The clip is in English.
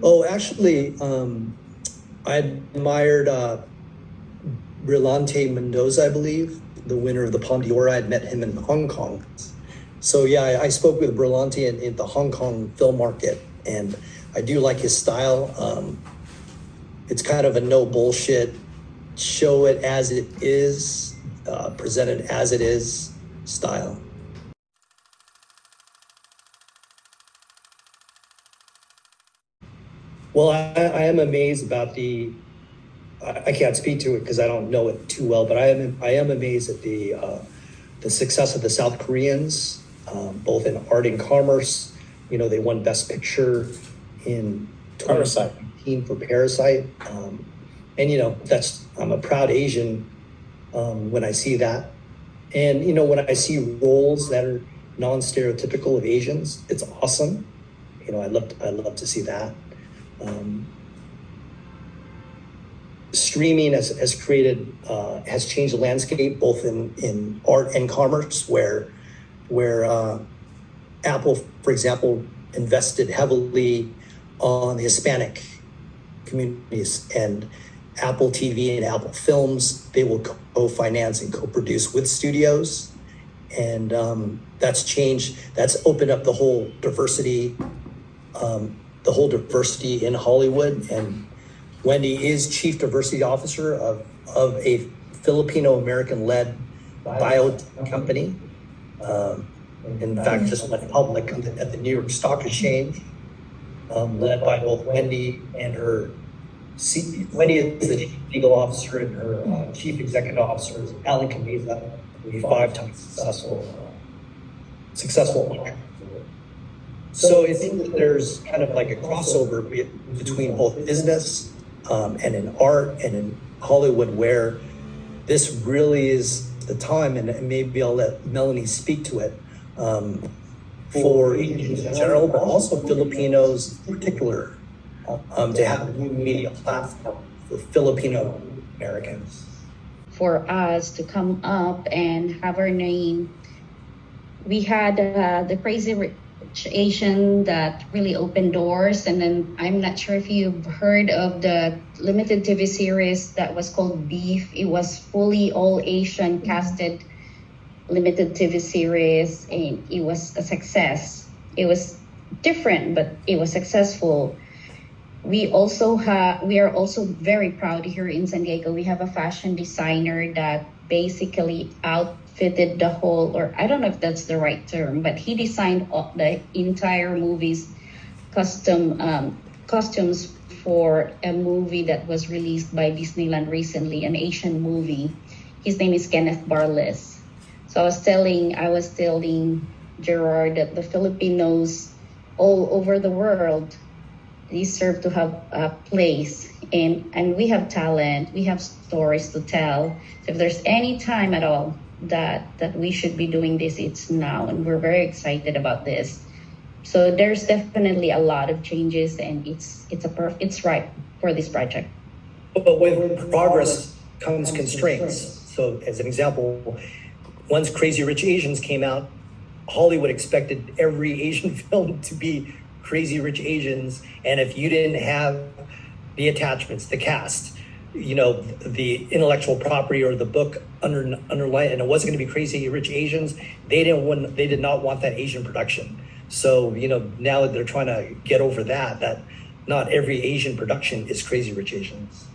Oh, actually, I admired Brillante Mendoza, I believe, the winner of the Palme d'Or. I had met him in Hong Kong. So yeah, I spoke with Brillante in the Hong Kong film market, and I do like his style. It's kind of a no bullshit, show it as it is, present it as it is style. Well, I am amazed about I can't speak to it because I don't know it too well, but I am amazed at the success of the South Koreans, both in art and commerce. You know, they won Best Picture in Parasite. 2019 for Parasite, and you know I'm a proud Asian when I see that, and you know when I see roles that are non-stereotypical of Asians, it's awesome. You know, I love to see that. Um, Streaming has changed the landscape both in art and commerce, where Apple, for example, invested heavily on the Hispanic communities, and Apple TV and Apple Films, they will co-finance and co-produce with studios, and that's changed. That's opened up the whole diversity in Hollywood. And Wendy is Chief Diversity Officer of a Filipino-American-led biotech company. In fact, just went public at the New York Stock Exchange, led by both Wendy and her. Wendy is the Chief Legal Officer, and her Chief Executive Officer is Alan Cameza, a five-time successful entrepreneur. So I think that there's kind of like a crossover between both business and in art and in Hollywood, where this really is the time, and maybe I'll let Melanie speak to it, for Asians in general, but also Filipinos in particular, to have a new media platform for Filipino Americans. For us to come up and have our name, we had the Crazy Rich Asian that really opened doors. And then I'm not sure if you've heard of the limited TV series that was called Beef. It was fully all Asian casted limited TV series, and it was a success. It was different, but it was successful. We are also very proud here in San Diego. We have a fashion designer that basically outfitted the whole, or I don't know if that's the right term, but he designed the entire movie's costumes for a movie that was released by Disneyland recently, an Asian movie. His name is Kenneth Barles. So I was telling Gerard that the Filipinos all over the world deserve to have a place, and we have talent, we have stories to tell. So if there's any time at all that we should be doing this, it's now, and we're very excited about this. So there's definitely a lot of changes, and it's right for this project. But with progress comes constraints. So as an example, once Crazy Rich Asians came out, Hollywood expected every Asian film to be Crazy Rich Asians, and if you didn't have the attachments, the cast, you know, the intellectual property or the book underlying, and it wasn't going to be Crazy Rich Asians, they did not want that Asian production. So you know, now they're trying to get over that not every Asian production is Crazy Rich Asians.